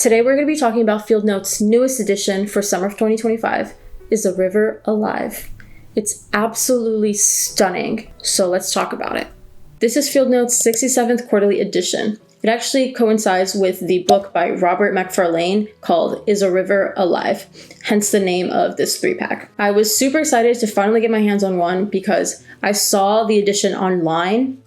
Today we're going to be talking about Field Notes' newest edition for summer of 2025, Is a River Alive? It's absolutely stunning, so let's talk about it. This is Field Notes' 67th quarterly edition. It actually coincides with the book by Robert Macfarlane called Is a River Alive? Hence the name of this 3-pack. I was super excited to finally get my hands on one because I saw the edition online.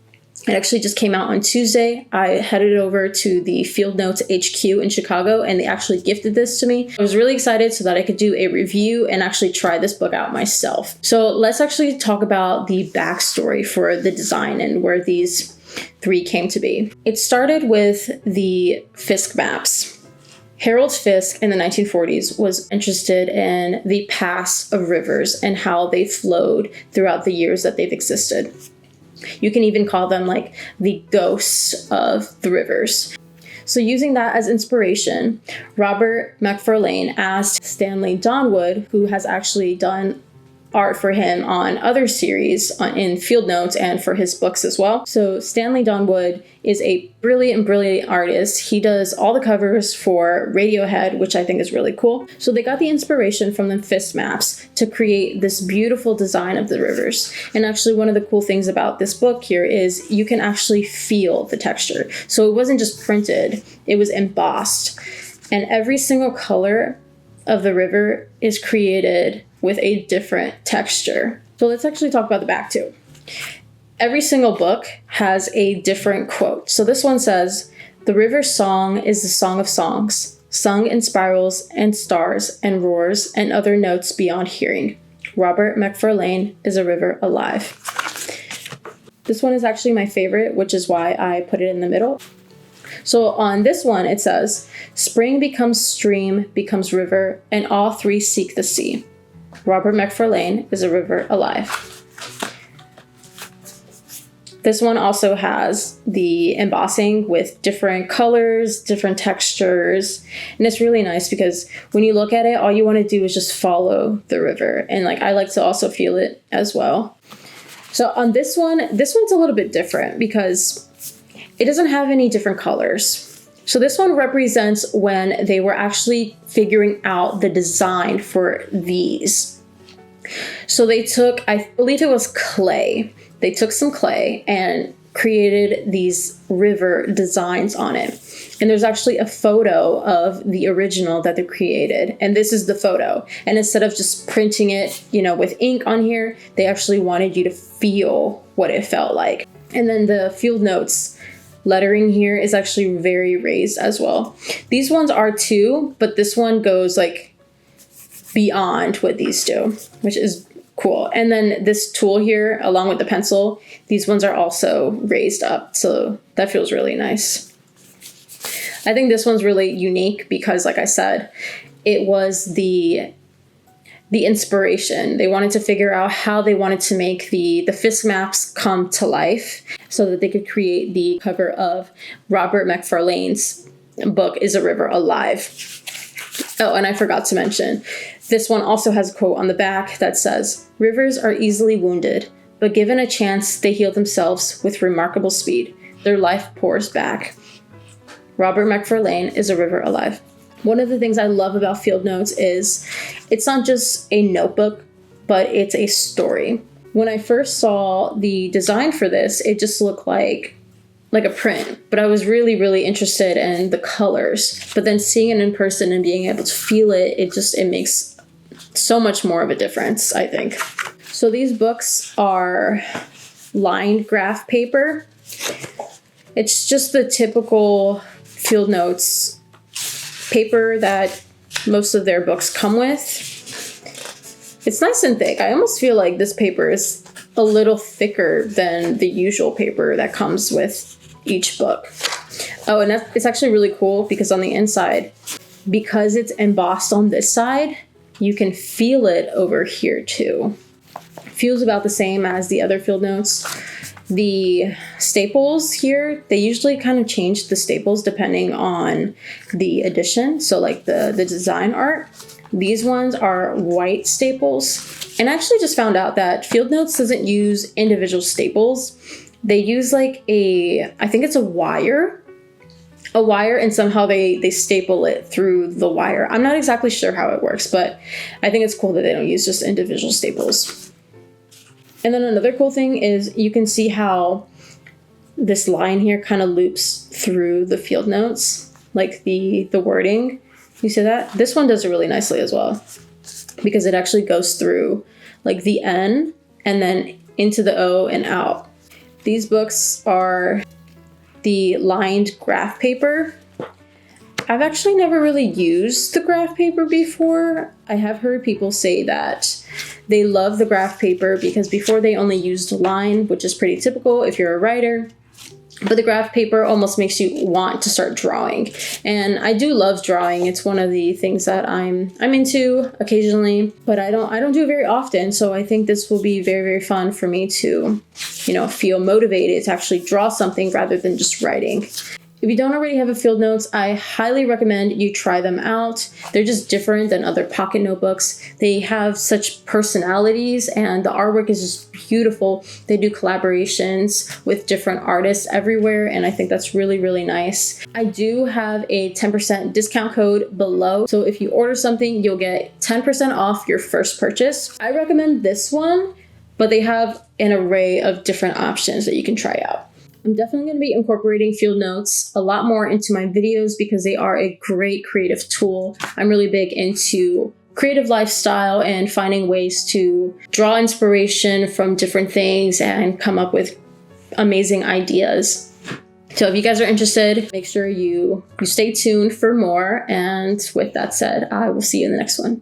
It actually just came out on Tuesday. I headed over to the Field Notes HQ in Chicago and they actually gifted this to me. I was really excited so that I could do a review and actually try this book out myself. So let's actually talk about the backstory for the design and where these 3 came to be. It started with the Fisk maps. Harold Fisk in the 1940s was interested in the past of rivers and how they flowed throughout the years that they've existed. You can even call them like the ghosts of the rivers. So using that as inspiration, Robert Macfarlane asked Stanley Donwood, who has actually done art for him on other series in Field Notes and for his books as well. So Stanley Donwood is a brilliant artist. He does all the covers for Radiohead, which I think is really cool. So they got the inspiration from the Fisk maps to create this beautiful design of the rivers. And actually one of the cool things about this book here is you can actually feel the texture. So it wasn't just printed, it was embossed. And every single color of the river is created with a different texture. So let's actually talk about the back too. Every single book has a different quote. So this one says, "The river's song is the song of songs, sung in spirals and stars and roars and other notes beyond hearing. Robert Macfarlane is a river alive." This one is actually my favorite, which is why I put it in the middle. So on this one, it says, "Spring becomes stream, becomes river, and all 3 seek the sea. Robert Macfarlane is a river alive." This one also has the embossing with different colors, different textures, and it's really nice because when you look at it, all you want to do is just follow the river, and I like to also feel it as well. So on this one's a little bit different because it doesn't have any different colors. So this one represents when they were actually figuring out the design for these. So they took, I believe it was clay. They took some clay and created these river designs on it. And there's actually a photo of the original that they created. And this is the photo. And instead of just printing it, with ink on here, they actually wanted you to feel what it felt like. And then the Field Notes lettering here is actually very raised as well. These ones are too, but this one goes beyond what these do, which is cool. And then this tool here, along with the pencil, these ones are also raised up. So that feels really nice. I think this one's really unique because, like I said, it was the inspiration. They wanted to figure out how they wanted to make the Fisk maps come to life so that they could create the cover of Robert Macfarlane's book, Is a River Alive? Oh, and I forgot to mention, this one also has a quote on the back that says, "Rivers are easily wounded, but given a chance, they heal themselves with remarkable speed. Their life pours back. Robert Macfarlane is a river alive." One of the things I love about Field Notes is it's not just a notebook, but it's a story. When I first saw the design for this, it just looked like a print, but I was really interested in the colors. But then seeing it in person and being able to feel it, it makes so much more of a difference, I think. So these books are lined graph paper. It's just the typical Field Notes paper that most of their books come with. It's nice and thick. I almost feel like this paper is a little thicker than the usual paper that comes with each book. Oh, and it's actually really cool because on the inside, because it's embossed on this side, you can feel it over here too. Feels about the same as the other Field Notes. The staples here, they usually kind of change the staples depending on the edition. So the design art, these ones are white staples. And I actually just found out that Field Notes doesn't use individual staples. They use I think it's a wire a wire and somehow they staple it through the wire. I'm not exactly sure how it works, but I think it's cool that they don't use just individual staples. And then another cool thing is you can see how this line here kind of loops through the field notes, like the wording. You see that? This one does it really nicely as well, because it actually goes through like the N and then into the O and out. These books are the lined graph paper. I've actually never really used the graph paper before. I have heard people say that they love the graph paper because before they only used line, which is pretty typical if you're a writer. But the graph paper almost makes you want to start drawing. And I do love drawing. It's one of the things that I'm into occasionally, but I don't do it very often. So I think this will be very, very fun for me to, feel motivated to actually draw something rather than just writing. If you don't already have a field notes, I highly recommend you try them out. They're just different than other pocket notebooks. They have such personalities and the artwork is just beautiful. They do collaborations with different artists everywhere, and I think that's really, really nice. I do have a 10% discount code below, so if you order something, you'll get 10% off your first purchase. I recommend this one, but they have an array of different options that you can try out. I'm definitely going to be incorporating field notes a lot more into my videos because they are a great creative tool. I'm really big into creative lifestyle and finding ways to draw inspiration from different things and come up with amazing ideas. So if you guys are interested, make sure you stay tuned for more. And with that said, I will see you in the next one.